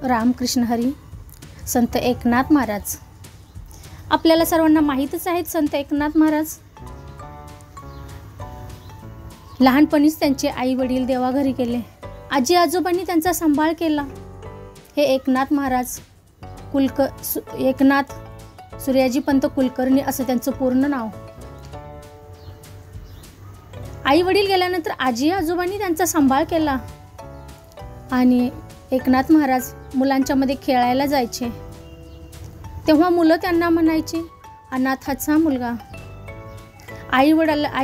रामकृष्ण हरी. संत एकनाथ महाराज आपल्याला सर्वांना माहीतच आहेत. संत एकनाथ महाराज लहानपणीच त्यांचे आई वडील देवाघरी गेले. आजी आजोबांनी त्यांचा सांभाळ केला. हे एकनाथ महाराज एकनाथ सूर्याजी पंत कुलकर्णी असं त्यांचं पूर्ण नाव. आई वडील गेल्यानंतर आजी आजोबांनी त्यांचा सांभाळ केला आणि एकनाथ महाराज मुलांच्या मध्ये खेळायला जायचे. तेव्हा मुलं त्यांना म्हणायचे अनाथाचा मुलगा, आई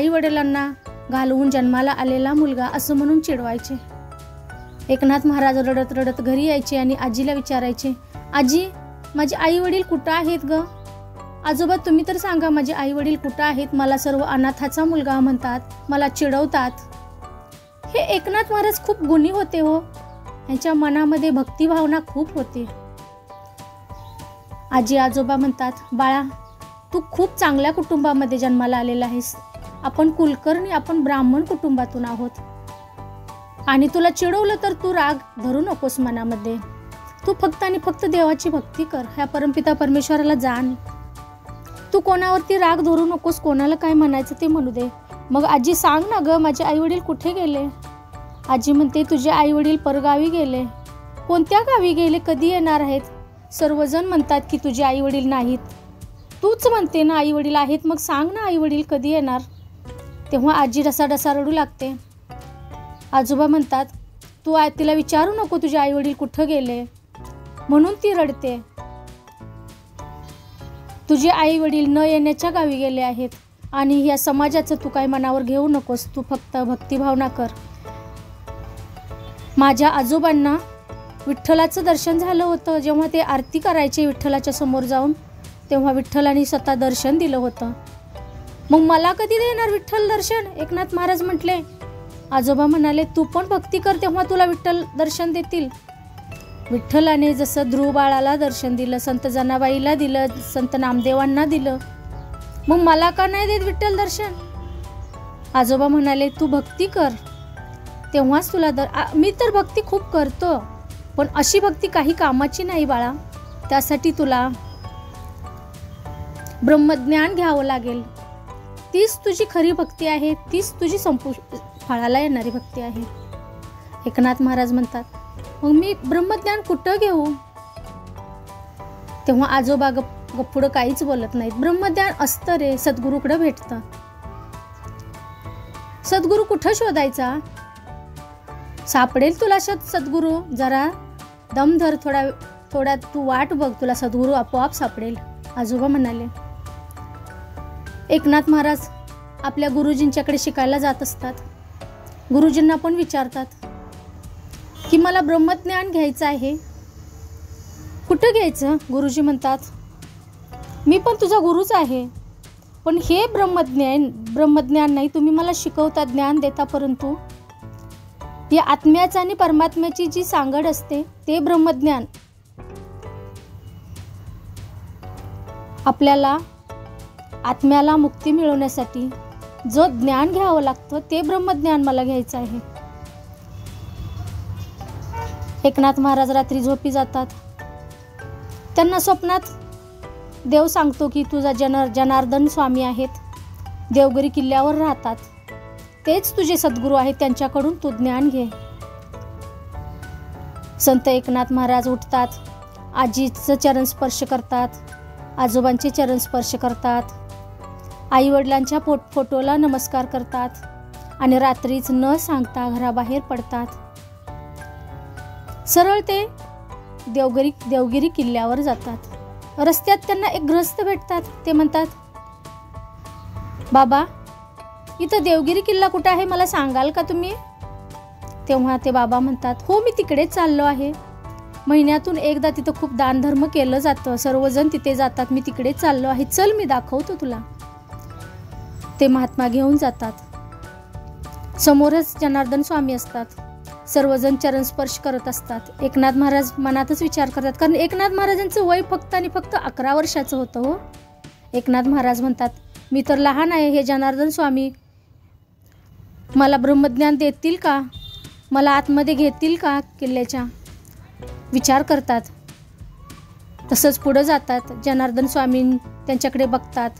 वडिलांना घालवून जन्माला आलेला मुलगा असं म्हणून चिडवायचे. एकनाथ महाराज रडत रडत घरी यायचे आणि आजीला विचारायचे, आजी माझे आई वडील कुठं आहेत ग? आजोबा तुम्ही तर सांगा माझे आई वडील कुठं आहेत? मला सर्व अनाथाचा मुलगा म्हणतात, मला चिडवतात. हे एकनाथ महाराज खूप गुणी होते हो. यांच्या मनामध्ये भक्तिभावना खूप होती. आजी आजोबा म्हणतात, बाळा तू खूप चांगल्या कुटुंबामध्ये जन्माला आलेला आहेस. आपण कुलकर्णी, आपण ब्राह्मण कुटुंबातून आहोत आणि तुला चिडवलं तर तू राग धरू नकोस मनामध्ये. तू फक्त आणि फक्त देवाची भक्ती कर. ह्या परमपिता परमेश्वराला जाण. तू कोणावरती राग धरू नकोस. कोणाला काय म्हणायचं ते म्हणू दे. मग आजी सांग ना ग माझे आई वडील कुठे गेले? आजी म्हणते तुझे आई वडील परगावी गेले. कोणत्या गावी गेले? कधी येणार आहेत? सर्वजण म्हणतात की तुझे आई वडील नाहीत. तूच म्हणते ना आई वडील आहेत. मग सांग ना आई वडील कधी येणार? तेव्हा आजी डसा रडू लागते. आजोबा म्हणतात तू तिला विचारू नको तुझे आई वडील कुठं गेले म्हणून ती रडते. तुझे आई वडील न येण्याच्या गावी गेले आहेत आणि या समाजाचं तू काय मनावर घेऊ नकोस. तू फक्त भक्तिभावना कर. माझ्या आजोबांना विठ्ठलाचं दर्शन झालं होतं. जेव्हा ते आरती करायचे विठ्ठलाच्या समोर जाऊन, तेव्हा विठ्ठलाने स्वतः दर्शन दिलं होतं. मग मला कधी देणार विठ्ठल दर्शन? एकनाथ महाराज म्हटले. आजोबा म्हणाले तू पण भक्ती कर तेव्हा तुला विठ्ठल दर्शन देतील. विठ्ठलाने जसं ध्रुव बाळाला दर्शन दिलं, संत जनाबाईला दिलं, संत नामदेवांना दिलं, मग मला का नाही देत विठ्ठल दर्शन? आजोबा म्हणाले तू भक्ती कर तेव्हाच तुला मी तर भक्ती खूप करतो, पण अशी भक्ती काही कामाची नाही बाळा. त्यासाठी तुला ब्रह्मज्ञान घ्यावं लागेल. तीच तुझी खरी भक्ती आहे. तीच तुझी फळाला येणारी भक्ती आहे. एकनाथ महाराज म्हणतात मग मी ब्रह्मज्ञान कुठं घेऊ? तेव्हा आजोबा पुढं काहीच बोलत नाहीत. ब्रह्मज्ञान असतं रे, सद्गुरूकडे भेटतं. सद्गुरू कुठं शोधायचा? सापडेल तुला सद्गुरू. जरा दम धर, थोडा तू वाट बघ, तुला सद्गुरू आपोआप सापडेल. आजोबा म्हणाले. एकनाथ महाराज आपल्या गुरुजींच्याकडे शिकायला जात असतात. गुरुजींना पण विचारतात की मला ब्रह्मज्ञान घ्यायचं आहे, कुठं घ्यायचं? गुरुजी म्हणतात मी पण तुझा गुरुच आहे, पण हे ब्रह्मज्ञान नाही. तुम्ही मला शिकवता, ज्ञान देता, परंतु या आत्म्याचं आणि परमात्म्याची जी सांगड असते ते ब्रह्मज्ञान. आपल्याला आत्म्याला मुक्ती मिळवण्यासाठी जो ज्ञान घ्यावं लागतं ते ब्रह्मज्ञान मला घ्यायचं आहे. एकनाथ महाराज रात्री झोपी जातात. त्यांना स्वप्नात देव सांगतो की तुझा जनार्दन स्वामी आहेत, देवगिरी किल्ल्यावर राहतात, तेच तुझे सद्गुरू आहेत, त्यांच्याकडून तू ज्ञान घे. संत एकनाथ महाराज उठतात, आजीचं चरण स्पर्श करतात, आजोबांचे चरण स्पर्श करतात, आई वडिलांच्या फोटोला नमस्कार करतात आणि रात्रीच न सांगता घराबाहेर पडतात. सरळ ते देवगिरी किल्ल्यावर जातात. रस्त्यात त्यांना एक गृहस्थ भेटतात. ते म्हणतात बाबा इथं देवगिरी किल्ला कुठं आहे मला सांगाल का तुम्ही? तेव्हा ते बाबा म्हणतात हो मी तिकडेच चाललो आहे. महिन्यातून एकदा तिथं खूप दानधर्म केलं जातं, सर्वजण तिथे जातात, मी तिकडेच चाललो आहे, चल मी दाखवतो तुला. ते महात्मा घेऊन जातात. समोरच जनार्दन स्वामी असतात. सर्वजण चरण स्पर्श करत असतात. एकनाथ महाराज मनातच विचार करतात, कारण एकनाथ महाराजांचं वय फक्त आणि फक्त 11 वर्षाचं होतं हो. एकनाथ महाराज म्हणतात मी तर लहान आहे, हे जनार्दन स्वामी मला ब्रह्मज्ञान देतील का? मला आतमध्ये घेतील का किल्ल्याच्या? विचार करतात. तसंच पुढं जातात. जनार्दन स्वामी त्यांच्याकडे बघतात.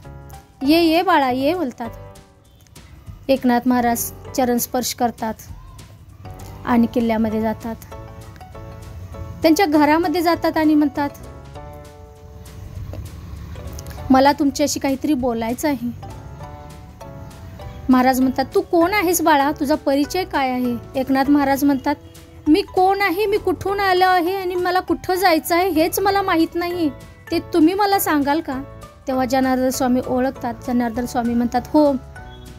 ये ये बाळा ये बोलतात. एकनाथ महाराज चरणस्पर्श करतात आणि किल्ल्यामध्ये जातात. त्यांच्या घरामध्ये जातात आणि म्हणतात, मला तुमच्याशी काहीतरी बोलायचं आहे. महाराज म्हणतात, तू कोण आहेस बाळा, तुझा परिचय काय आहे? एकनाथ महाराज म्हणतात, मी कोण आहे, मी कुठून आलो आहे आणि मला कुठं जायचं आहे हेच मला माहीत नाही, ते तुम्ही मला सांगाल का? तेव्हा जनार्दन स्वामी ओळखतात. जनार्दन स्वामी म्हणतात, हो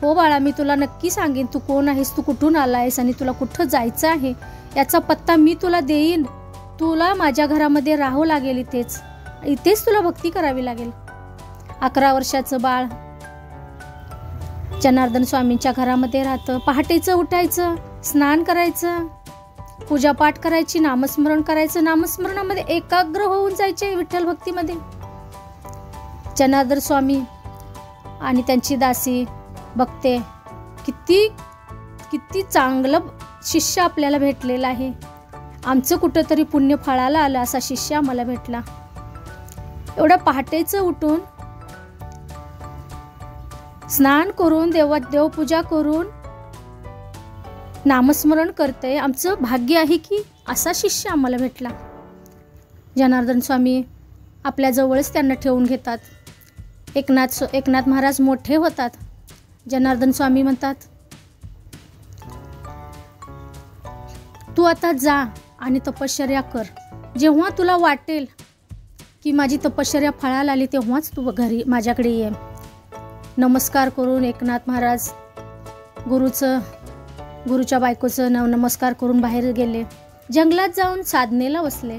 हो बाळा, मी तुला नक्की सांगेन तू कोण आहेस, तू कुठून आला आहेस आणि तुला कुठं जायचं आहे याचा पत्ता मी तुला देईन. तुला माझ्या घरामध्ये राहावं लागेल, इथेच तुला भक्ती करावी लागेल. 11 वर्षाचं बाळ जनार्दन स्वामींच्या घरामध्ये राहतं. पहाटेचं उठायचं, स्नान करायचं, पूजापाठ करायची, नामस्मरण करायचं. नामस्मरणामध्ये एकाग्र होऊन जायचे विठ्ठल भक्तीमध्ये. जनार्दन स्वामी आणि त्यांची दासी बघते, किती चांगलं शिष्य आपल्याला भेटलेला आहे. आमचं कुठंतरी पुण्य फळाला आलं असा शिष्य आम्हाला भेटला. एवढ्या पहाटेचं उठून स्नान करून देवपूजा करून नामस्मरण करते. आमचं भाग्य आहे की असा शिष्य आम्हाला भेटला. जनार्दन स्वामी आपल्या जवळच त्यांना ठेवून घेतात. एकनाथ महाराज मोठे होतात. जनार्दन स्वामी म्हणतात, तू आता जा आणि तपश्चर्या कर. जेव्हा तुला वाटेल की माझी तपश्चर्या फळाला आली तेव्हाच तू घरी माझ्याकडे ये. नमस्कार करून एकनाथ महाराज गुरुच्या बायकोचं नमस्कार करून बाहेर गेले. जंगलात जाऊन साधनेला बसले.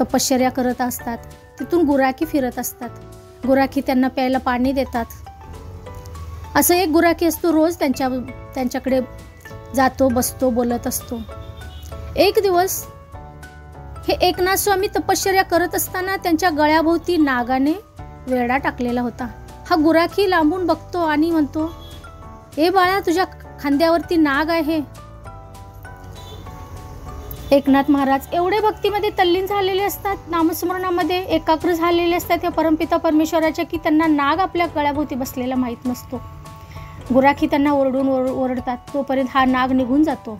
तपश्चर्या करत असतात. तिथून गुराखी फिरत असतात. गुराखी त्यांना प्यायला पाणी देतात. असं एक गुराखी असतो, रोज त्यांच्याकडे जातो, बसतो, बोलत असतो. एक दिवस हे एकनाथ स्वामी तपश्चर्या करत असताना त्यांच्या गळ्याभोवती नागाने वेढा टाकलेला होता. हा गुराखी लांबून बघतो आणि म्हणतो, ए बाळा, तुझ्या खांद्यावरती नाग आहे. एकनाथ महाराज एवढे भक्तीमध्ये तल्लीन झालेले असतात, नामस्मरणामध्ये एकाग्र झालेले असतात या परमपिता परमेश्वराच्या, की त्यांना नाग आपल्या गळ्याभोवती बसलेला माहीत नसतो. गुराखी त्यांना ओरडतात. तोपर्यंत हा नाग निघून जातो.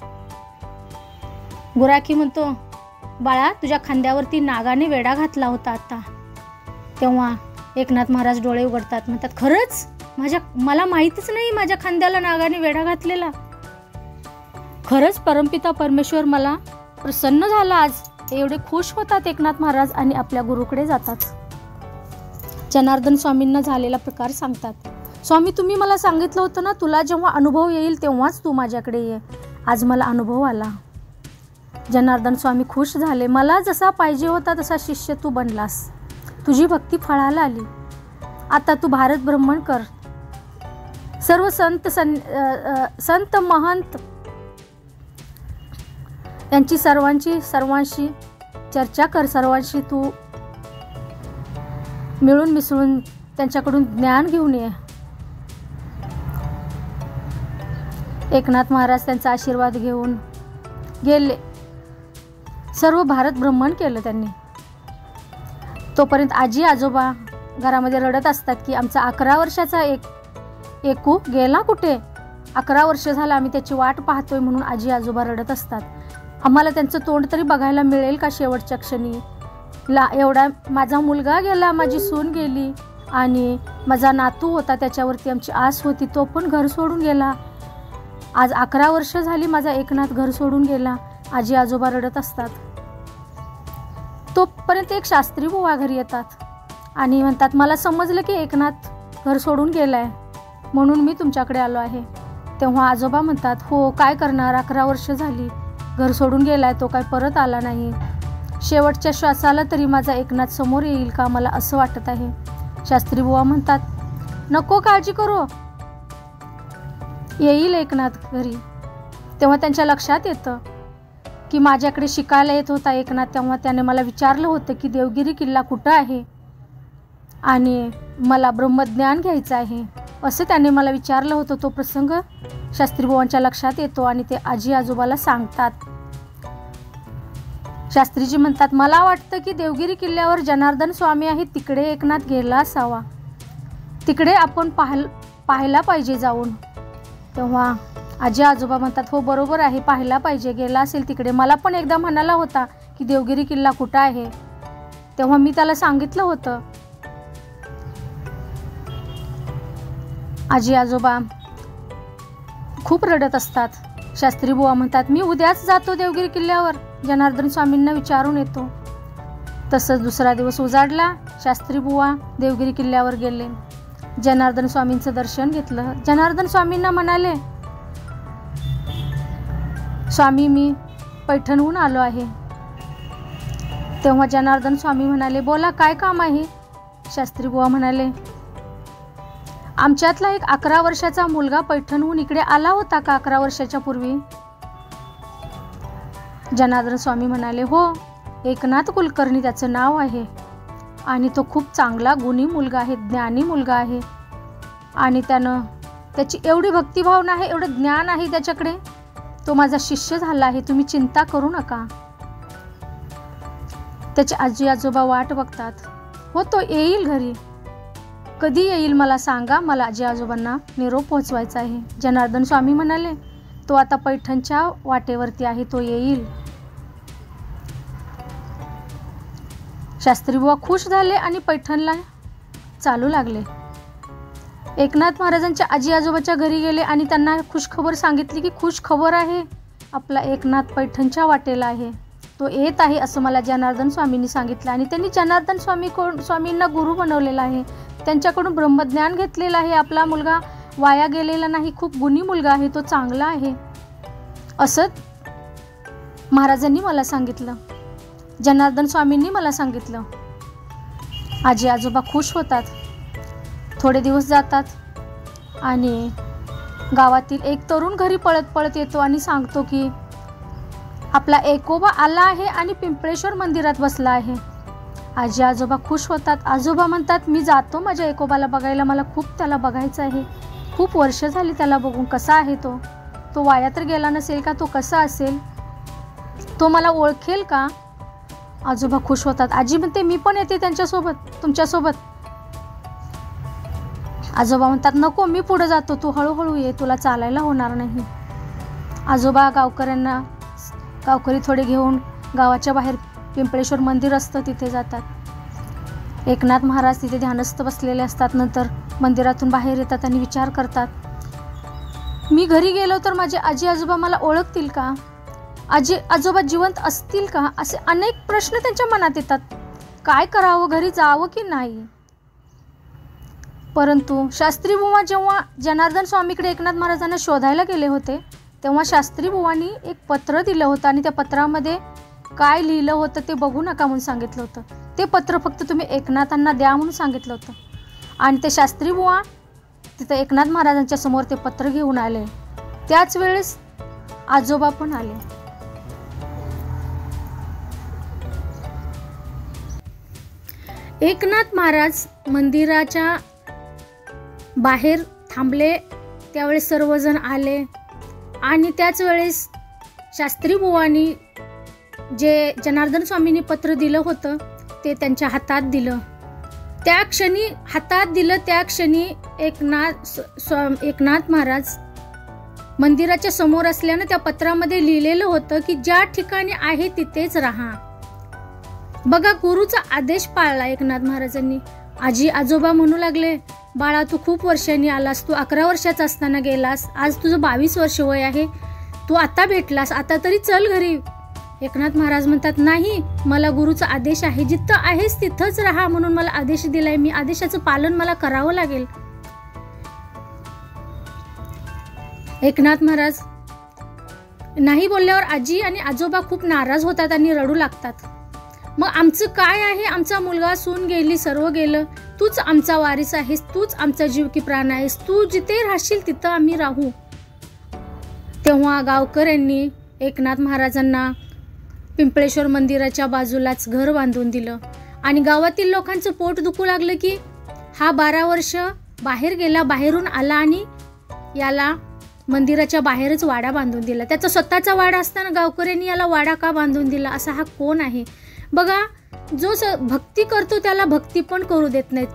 गुराखी म्हणतो, बाळा, तुझ्या खांद्यावरती नागाने वेढा घातला होता आता. तेव्हा एकनाथ महाराज डोळे उघडतात. म्हणतात, खरंच मला माहितीच नाही माझ्या खांद्याला नागाने वेढा घातलेला. खरंच परमपिता परमेश्वर मला प्रसन्न झाला आज. एवढे खुश होतात एकनाथ महाराज आणि आपल्या गुरुकडे जातात. जनार्दन स्वामींना झालेला प्रकार सांगतात. स्वामी, तुम्ही मला सांगितलं होतं ना, तुला जेव्हा अनुभव येईल तेव्हाच तू माझ्याकडे ये. आज मला अनुभव आला. जनार्दन स्वामी खुश झाले. मला जसा पाहिजे होता तसा शिष्य तू बनलास. तुझी भक्ती फळाला आली. आता तू भारत भ्रमण कर. सर्व संत महंत यांची सर्वांशी चर्चा कर. सर्वांशी तू मिळून मिसळून त्यांच्याकडून ज्ञान घेऊन ये. एकनाथ महाराज त्यांचा आशीर्वाद घेऊन गेले. सर्व भारत भ्रमण केलं त्यांनी. तोपर्यंत आजी आजोबा घरामध्ये रडत असतात की आमचा 11 वर्षाचा एकू गेला कुठे. 11 वर्ष झालं आम्ही त्याची वाट पाहतोय म्हणून आजी आजोबा रडत असतात. आम्हाला त्यांचं तोंड तरी बघायला मिळेल का शेवटच्या क्षणी. एवढा माझा मुलगा गेला, माझी सून गेली आणि माझा नातू होता त्याच्यावरती आमची आस होती, तो पण घर सोडून गेला. आज 11 वर्ष झाली माझा एकनाथ घर सोडून गेला. आजी आजोबा रडत असतात. तोपर्यंत एक शास्त्री बुवा घरी येतात आणि म्हणतात, मला समजलं की एकनाथ घर सोडून गेलाय म्हणून मी तुमच्याकडे आलो आहे. तेव्हा आजोबा म्हणतात, हो काय करणार, 11 वर्ष झाली घर सोडून गेलाय, तो काय परत आला नाही. शेवटच्या श्वासाला तरी माझा एकनाथ समोर येईल का, मला असं वाटत आहे. शास्त्री बुवा म्हणतात, नको काळजी करू, येईल एकनाथ घरी. तेव्हा त्यांच्या लक्षात येतं की माझ्याकडे शिकायला येत होता एकनाथ, तेव्हा त्याने मला विचारलं होतं की देवगिरी किल्ला कुठं आहे आणि मला ब्रह्मज्ञान घ्यायचं आहे असं त्याने मला विचारलं होतं. तो प्रसंग शास्त्रीबुवांच्या लक्षात येतो आणि ते आजी आजोबाला सांगतात. शास्त्रीजी म्हणतात, मला वाटतं की देवगिरी किल्ल्यावर जनार्दन स्वामी आहे, तिकडे एकनाथ गेला असावा, तिकडे आपण पाहायला पाहिजे जाऊन. तेव्हा आजी आजोबा म्हणतात, हो बरोबर आहे, पाहायला पाहिजे, गेला असेल तिकडे. मला पण एकदा म्हणाला होता की देवगिरी किल्ला कुठं आहे, तेव्हा मी त्याला सांगितलं होतं. आजी आजोबा खूप रडत असतात. शास्त्री बुवा म्हणतात, मी उद्याच जातो देवगिरी किल्ल्यावर, जनार्दन स्वामींना विचारून येतो. तसंच दुसरा दिवस उजाडला. शास्त्री बुवा देवगिरी किल्ल्यावर गेले, जनार्दन स्वामींचं दर्शन घेतलं. जनार्दन स्वामींना म्हणाले, स्वामी मी पैठणहून आलो आहे. तेव्हा जनार्दन स्वामी म्हणाले, बोला काय काम आहे. शास्त्री बुवा म्हणाले, आमच्यातला एक 11 वर्षाचा मुलगा पैठणहून इकडे आला होता का 11 वर्षाच्या पूर्वी. जनार्दन स्वामी म्हणाले, हो, एकनाथ कुलकर्णी त्याचं नाव आहे आणि तो खूप चांगला गुणी मुलगा आहे, ज्ञानी मुलगा आहे आणि त्याची एवढी भक्तिभावना आहे, एवढं ज्ञान आहे त्याच्याकडे, तो माझा शिष्य झाला आहे, तुम्ही चिंता करू नका. त्याचे आजी आजोबा वाट बघतात. हो, तो येईल घरी, कधी येईल मला सांगा, मला आजी आजोबांना निरोप पोहोचवायचा आहे. जनार्दन स्वामी म्हणाले, तो आता पैठणच्या वाटेवरती आहे, तो येईल. शास्त्री बुवा खुश झाले आणि पैठणला चालू लागले. एकनाथ महाराजांच्या आजी आजोबाच्या घरी गेले आणि त्यांना खुशखबर सांगितली की खुश खबर आहे, आपला एकनाथ पैठणच्या वाटेला आहे, तो येत आहे असं मला जनार्दन स्वामींनी सांगितलं. आणि त्यांनी जनार्दन स्वामींना गुरु बनवलेला आहे, त्यांच्याकडून ब्रह्मज्ञान घेतलेलं आहे. आपला मुलगा वाया गेलेला नाही, खूप गुणी मुलगा आहे, तो चांगला आहे असं महाराजांनी मला सांगितलं, जनार्दन स्वामींनी मला सांगितलं. आजी आजोबा खुश होतात. थोडे दिवस जातात आणि गावातील एक तरुण घरी पळत पळत येतो आणि सांगतो की आपला एकोबा आला आहे आणि पिंपळेश्वर मंदिरात बसला आहे. आजी आजोबा खुश होतात. आजोबा म्हणतात, मी जातो माझ्या एकोबाला बघायला, मला खूप त्याला बघायचं आहे, खूप वर्ष झाली त्याला बघून. कसा आहे तो वाया तर गेला नसेल का, तो कसा असेल, तो मला ओळखेल का. आजोबा खुश होतात. आजी म्हणते, मी पण येते त्यांच्यासोबत, तुमच्यासोबत. आजोबा म्हणतात, नको, मी पुढे जातो, तू हळूहळू ये, तुला चालायला होणार नाही. आजोबा गावकरी थोडे घेऊन गावाच्या बाहेर पिंपळेश्वर मंदिर असतं तिथे जातात. एकनाथ महाराज तिथे ध्यानस्थ बसलेले असतात. नंतर मंदिरातून बाहेर येतात आणि विचार करतात, मी घरी गेलो तर माझे आजी आजोबा मला ओळखतील का, आजी आजोबा जिवंत असतील का, असे अनेक प्रश्न त्यांच्या मनात येतात. काय करावं, घरी जावं की नाही. परंतु शास्त्री बुवा जेव्हा जनार्दन स्वामीकडे एकनाथ महाराजांना शोधायला गेले होते तेव्हा शास्त्री बुवांनी एक पत्र दिलं होतं आणि त्या पत्रामध्ये काय लिहिलं होतं ते बघू नका म्हणून सांगितलं होतं. ते पत्र फक्त तुम्ही एकनाथांना द्या म्हणून सांगितलं होतं. आणि ते शास्त्री बुवा तिथं एकनाथ महाराजांच्या समोर ते पत्र घेऊन आले. त्याच वेळेस आजोबा पण आले. एकनाथ महाराज मंदिराच्या बाहेर थांबले. त्यावेळेस सर्वजण आले आणि त्याच वेळेस शास्त्री बुवांनी जे जनार्दन स्वामींनी पत्र दिलं होतं ते त्यांच्या हातात दिलं. त्या क्षणी एकनाथ महाराज मंदिराच्या समोर असल्यानं त्या पत्रामध्ये लिहिलेलं होतं की ज्या ठिकाणी आहे तिथेच राहा. बघा, गुरुचा आदेश पाळला एकनाथ महाराजांनी. आजी आजोबा म्हणू लागले, बाळा तू खूप वर्षांनी आलास, तू 11 वर्षाचा असताना गेलास, आज तुझं 22 वर्ष वय आहे, तू आता भेटलास, आता तरी चल घरी. एकनाथ महाराज म्हणतात, नाही, मला गुरुचा आदेश आहे, जिथं आहेस तिथंच राहा म्हणून मला आदेश दिलाय, मी आदेशाचं पालन मला करावं लागेल. एकनाथ महाराज नाही बोलल्यावर आजी आणि आजोबा खूप नाराज होतात आणि रडू लागतात. मग आमचं काय आहे, आमचा मुलगा, सून गेली, सर्व गेलं, तूच आमचा वारीस आहेस, तूच आमचा जीव की प्राण आहेस, तू जिथे राहशील तिथं आम्ही राहू. तेव्हा गावकऱ्यांनी एकनाथ महाराजांना पिंपळेश्वर मंदिराच्या बाजूलाच घर बांधून दिलं आणि गावातील लोकांचं पोट दुखू लागलं की हा 12 वर्ष बाहेर गेला, बाहेरून आला आणि याला मंदिराच्या बाहेरच वाडा बांधून दिला. त्याचा स्वतःचा वाडा असताना गावकऱ्यांनी याला वाडा का बांधून दिला? असा हा कोण आहे? बघा, जो भक्ती करतो त्याला भक्ती पण करू देत नाहीत.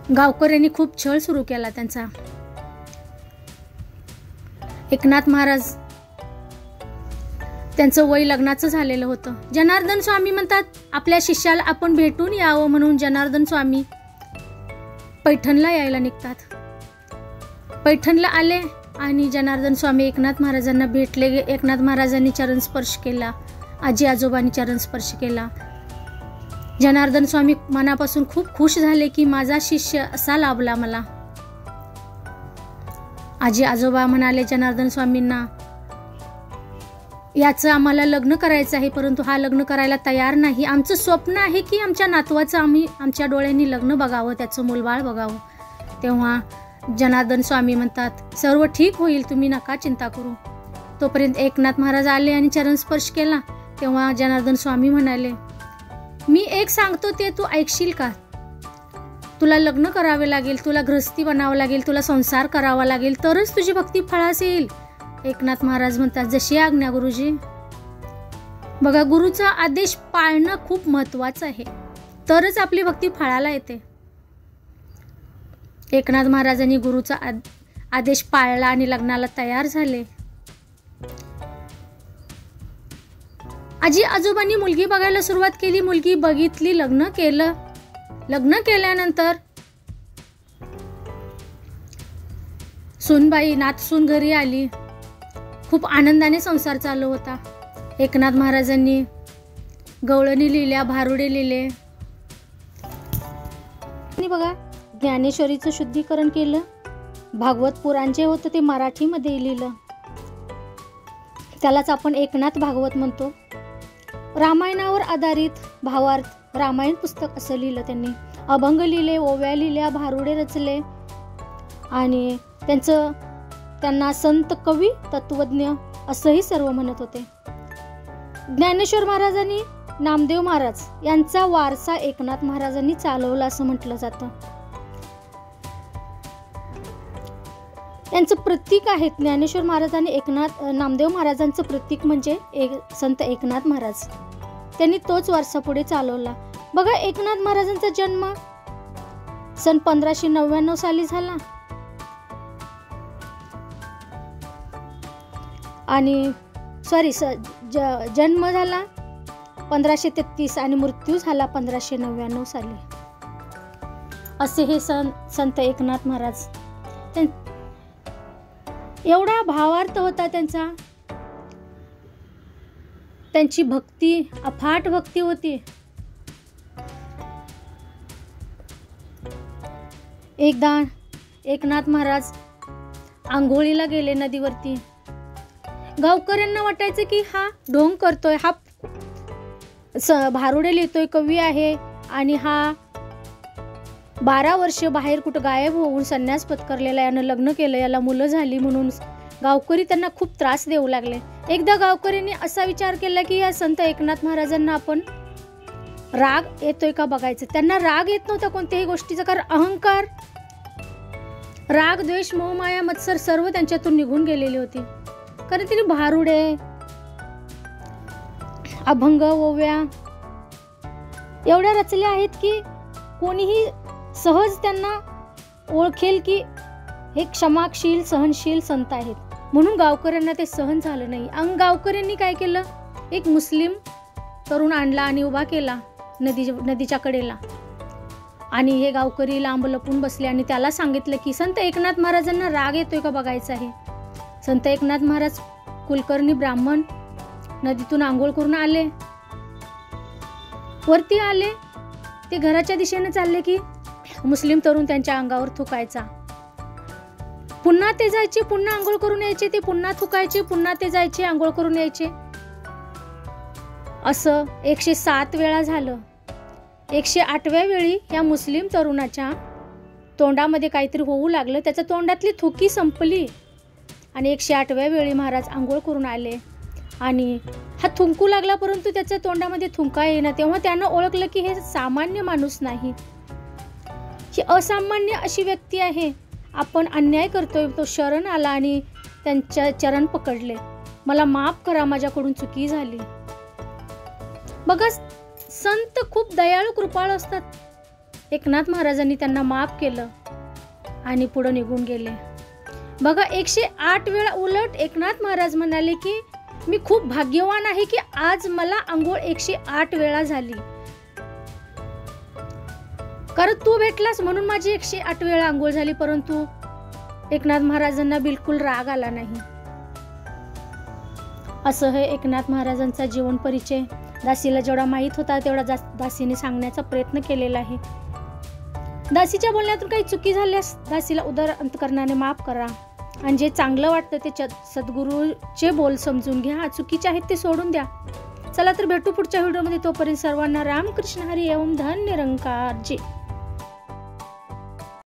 गावकऱ्यांनी खूप छळ सुरू केला त्यांचा. एकनाथ महाराज, त्यांचं वय लग्नाचं झालेलं होतं. जनार्दन स्वामी म्हणतात आपल्या शिष्याला आपण भेटून यावं म्हणून जनार्दन स्वामी पैठणला यायला निघतात. पैठणला आले आणि जनार्दन स्वामी एकनाथ महाराजांना भेटले. एकनाथ महाराजांनी चरण स्पर्श केला, आजी आजोबांनी चरण स्पर्श केला. जनार्दन स्वामी मनापासून खूप खुश झाले की माझा शिष्य असा लाभला मला. आजी आजोबा म्हणाले जनार्दन स्वामींना, याचं आम्हाला लग्न करायचं आहे, परंतु हा लग्न करायला तयार नाही. आमचं स्वप्न आहे की आमच्या नातवाचं आम्ही आमच्या डोळ्यांनी लग्न बघावं, त्याचं मूलबाळ बघावं. तेव्हा जनार्दन स्वामी म्हणतात सर्व ठीक होईल, तुम्ही नका चिंता करू. तोपर्यंत एकनाथ महाराज आले आणि चरण स्पर्श केला. तेव्हा जनार्दन स्वामी म्हणाले, मी एक सांगतो ते तू ऐकशील का? तुला लग्न करावे लागेल, तुला गृहस्थी बनावं लागेल, तुला संसार करावा लागेल, तरच तुझी भक्ती फळास येईल. एकनाथ महाराज म्हणतात जशी आज्ञा गुरुजी. बघा, गुरुचा आदेश पाळणं खूप महत्वाचं आहे, तरच आपली भक्ती फळाला येते. एकनाथ महाराजांनी गुरुचा आदेश पाळला आणि लग्नाला तयार झाले. आजी आजोबांनी मुलगी बघायला सुरुवात केली. मुलगी बघितली, लग्न केलं. लग्न केल्यानंतर सूनबाई नातसून घरी आली. खूप आनंदाने संसार चालू होता. एकनाथ महाराजांनी गवळणी लिहिल्या, भारुडे लिहिले. आणि बघा, ज्ञानेश्वरीचं शुद्धीकरण केलं. भागवत पुराण जे होतं ते मराठीमध्ये लिहिलं, त्यालाच आपण एकनाथ भागवत म्हणतो. रामायणावर आधारित भावार्थ रामायण पुस्तक असं लिहिलं त्यांनी. अभंग लिहिले, ओव्या लिहिल्या, भारुडे रचले आणि त्यांना संत, कवी, तत्वज्ञ असंही सर्व म्हणत होते. ज्ञानेश्वर महाराजांनी नामदेव महाराज यांचा वारसा एकनाथ महाराजांनी चालवला असं म्हटलं जातं. यांचं प्रतीक आहे ज्ञानेश्वर महाराज आणि नामदेव महाराजांचं प्रतीक म्हणजे संत एकनाथ महाराज. त्यांनी तोच वारसा पुढे चालवला. बघा, एकनाथ महाराजांचा जन्म सन 1599 साली झाला आणि जन्म झाला 1533 आणि मृत्यू झाला 1599 साली. असे हे संत एकनाथ महाराज. एवढा भावार्थ होता त्यांचा. त्यांची भक्ती, अफाट भक्ती होती. एकदा एकनाथ महाराज आंघोळीला गेले नदीवरती. गावकऱ्यांना वाटायचं की हा ढोंग करतोय, हा भारुडे लिहितोय, कवी आहे आणि हा 12 वर्ष बाहेर कुठं गायब होऊन संन्यास पत्करलेला, यानं लग्न केलं, याला मुलं झाली म्हणून गावकरी त्यांना खूप त्रास देऊ लागले. एकदा गावकऱ्यांनी असा विचार केला की या संत एकनाथ महाराजांना आपण राग येतोय का बघायचं. त्यांना राग येत नव्हता कोणत्याही गोष्टीचा, कारण अहंकार, राग, द्वेष, मोह, माया, मत्सर सर्व त्यांच्यातून निघून गेलेली होती. कारण तिने भारुडे, अभंग, ओव्या एवढ्या रचल्या आहेत की कोणीही सहज त्यांना ओळखेल की हे क्षमाशील, सहनशील संत आहेत. म्हणून गावकऱ्यांना ते सहन झालं नाही. आणि गावकऱ्यांनी काय केलं, एक मुस्लिम तरुण आणला आणि उभा केला नदीच्या कडेला. आणि हे गावकरी लांब लपून बसले आणि त्याला सांगितलं की संत एकनाथ महाराजांना राग येतोय का बघायचं आहे. संत एकनाथ महाराज कुलकर्णी ब्राह्मण नदीतून आंघोळ करून आले, वरती आले. ते घराच्या दिशेने चालले की मुस्लिम तरुण त्यांच्या अंगावर थुकायचा. पुन्हा ते जायचे, पुन्हा आंघोळ करून यायचे, ते पुन्हा थुकायचे, पुन्हा ते जायचे, आंघोळ करून यायचे. असं 107 वेळा झालं. 108व्या वेळी या मुस्लिम तरुणाच्या तोंडामध्ये काहीतरी होऊ लागलं. त्याच्या तोंडातली थुकी संपली आणि 108व्या वेळी महाराज आंघोळ करून आले आणि हा थुंकू लागला, परंतु त्याच्या तोंडामध्ये थुंका येईना. तेव्हा त्यानं ओळखलं की हे सामान्य माणूस नाही, ही असामान्य अशी व्यक्ती आहे. आपण अन्याय करतोय, तो शरण आला आणि त्यांच्या चरण पकडले. मला माफ करा, माझ्याकडून चुकी झाली. बघा, संत खूप दयाळू कृपाळू असतात. एकनाथ महाराजांनी त्यांना माफ केलं आणि पुढे निघून गेले. बघा, 108 वेळा. उलट एकनाथ महाराज म्हणाले की मी खूप भाग्यवान आहे की आज मला अंघोळ 108 वेळा झाली, कारण तू भेटलास म्हणून माझी 108 वेळा अंघोळ झाली. परंतु एकनाथ महाराजांना बिलकुल राग आला नाही. असं हे एकनाथ महाराजांचा जीवन परिचय. दासीला जेवढा माहीत होता तेवढा दासीने सांगण्याचा प्रयत्न केलेला आहे. दासीच्या बोलण्यातून काही चुकी झाल्यास दासीला उदार अंतकरणाने माफ करा आणि जे चांगलं वाटतं ते सद्गुरूचे बोल समजून घ्या. चुकीचे आहेत ते सोडून द्या. चला तर भेटू पुढच्या व्हिडिओमध्ये. तोपर्यंत सर्वांना रामकृष्ण हरी एवं धन्य निरंकार जी.